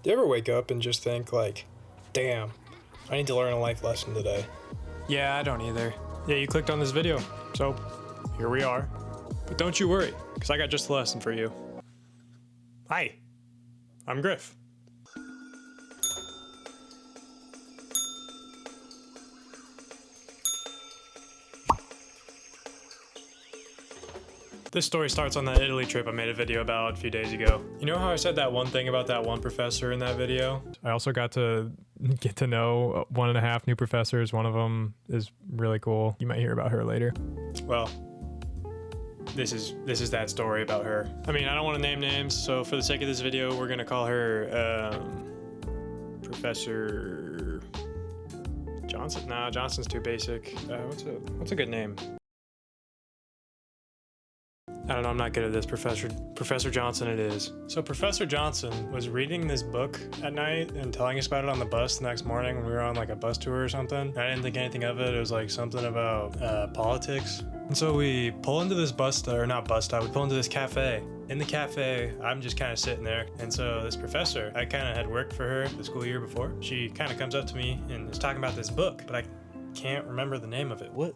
Do you ever wake up and just think like, damn, I need to learn a life lesson today? Yeah, I don't either. Yeah, you clicked on this video, so here we are. But don't you worry, because I got just a lesson for you. Hi, I'm Griff. This story starts on that Italy trip I made a video about a few days ago. You know how I said that one thing about that one professor in that video? I also got to get to know 1.5 new professors. One of them is really cool. You might hear about her later. Well, this is that story about her. I mean, I don't want to name names, so for the sake of this video, we're gonna call her Professor Johnson. Nah, Johnson's too basic. What's a good name? I don't know, I'm not good at this. Professor Johnson it is. So Professor Johnson was reading this book at night and telling us about it on the bus the next morning when we were on like a bus tour or something. I didn't think anything of it. It was like something about politics. And so we pull into this we pull into this cafe. In the cafe, I'm just kind of sitting there. And so this professor, I kind of had worked for her the school year before. She kind of comes up to me and is talking about this book, but I can't remember the name of it. What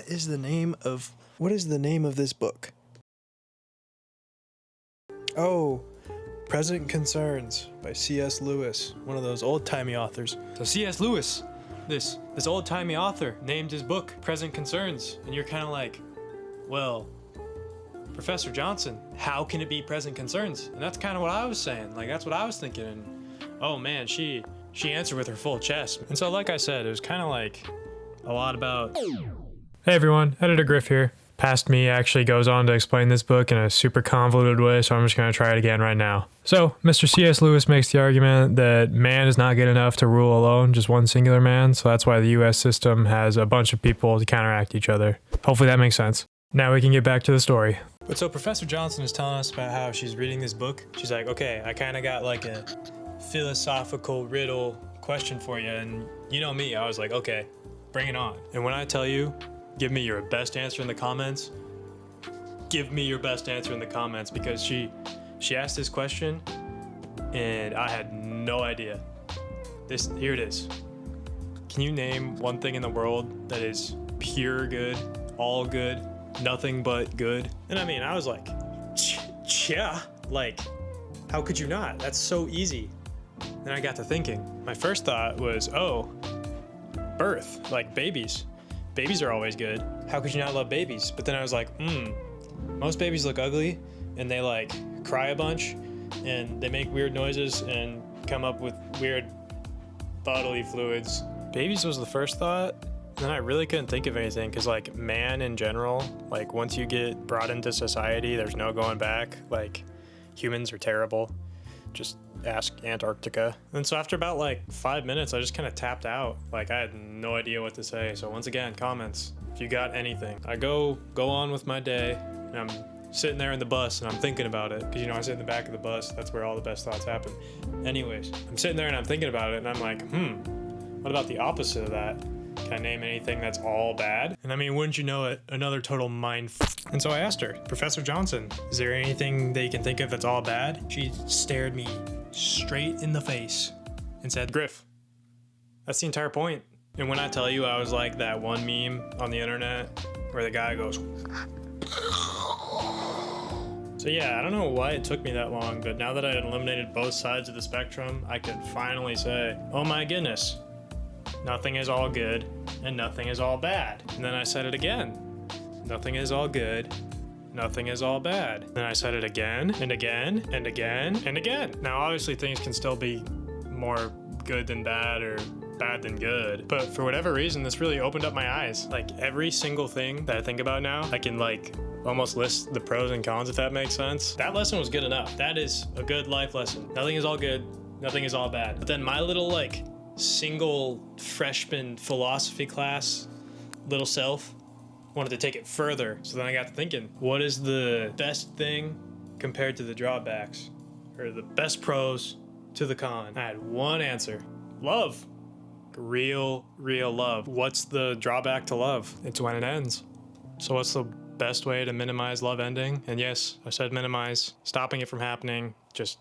is the name of this book? Oh, Present Concerns by C.S. Lewis, one of those old-timey authors. So C.S. Lewis, this old-timey author, named his book Present Concerns, and you're kind of like, well, Professor Johnson, how can it be Present Concerns? And that's kind of what I was saying. Like, that's what I was thinking. And oh man, she answered with her full chest. And so, like I said, it was kind of like a lot about. Hey everyone, Editor Griff here. Past me actually goes on to explain this book in a super convoluted way, so I'm just going to try it again right now. So, Mr. C.S. Lewis makes the argument that man is not good enough to rule alone, just one singular man, so that's why the U.S. system has a bunch of people to counteract each other. Hopefully that makes sense. Now we can get back to the story. But so Professor Johnson is telling us about how she's reading this book. She's like, okay, I kind of got like a philosophical riddle question for you, and you know me, I was like, okay, bring it on. And when I tell you, give me your best answer in the comments. Give me your best answer in the comments, because she asked this question and I had no idea. Here it is. Can you name one thing in the world that is pure good, all good, nothing but good? And I mean, I was like, yeah, like, how could you not? That's so easy. Then I got to thinking. My first thought was, oh, birth, like babies. Babies are always good. How could you not love babies? But then I was like, most babies look ugly and they like cry a bunch and they make weird noises and come up with weird bodily fluids. Babies was the first thought. Then I really couldn't think of anything, because like man in general, like once you get brought into society, there's no going back. Like humans are terrible. Just ask Antarctica. And so after about like 5 minutes, I just kind of tapped out. Like I had no idea what to say. So once again, comments, if you got anything. I go on with my day, and I'm sitting there in the bus and I'm thinking about it, because you know I sit in the back of the bus. That's where all the best thoughts happen. Anyways, I'm sitting there and I'm thinking about it, and I'm like, what about the opposite of that? Can I name anything that's all bad? And I mean, wouldn't you know it, another total And so I asked her, Professor Johnson, is there anything that you can think of that's all bad? She stared me straight in the face and said, Griff, that's the entire point. And when I tell you, I was like that one meme on the internet where the guy goes. So yeah, I don't know why it took me that long, but now that I had eliminated both sides of the spectrum, I could finally say, oh my goodness, nothing is all good and nothing is all bad. And then I said it again. Nothing is all good. Nothing is all bad. Then I said it again and again and again and again. Now, obviously things can still be more good than bad or bad than good. But for whatever reason, this really opened up my eyes. Like every single thing that I think about now, I can like almost list the pros and cons, if that makes sense. That lesson was good enough. That is a good life lesson. Nothing is all good. Nothing is all bad. But then my little like single freshman philosophy class little self wanted to take it further. So then I got to thinking, what is the best thing compared to the drawbacks, or the best pros to the con? I had one answer: love. Real love. What's the drawback to love? It's when it ends. So what's the best way to minimize love ending? And yes, I said minimize, stopping it from happening, just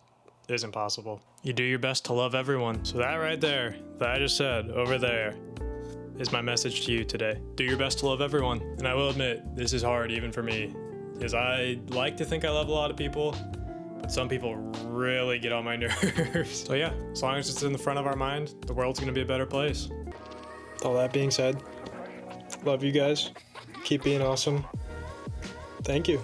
isn't possible. You do your best to love everyone. So that right there, that I just said over there, is my message to you today. Do your best to love everyone. And I will admit, this is hard even for me, because I like to think I love a lot of people, but some people really get on my nerves. So yeah, as long as it's in the front of our mind, the world's gonna be a better place. With all that being said, love you guys. Keep being awesome. Thank you.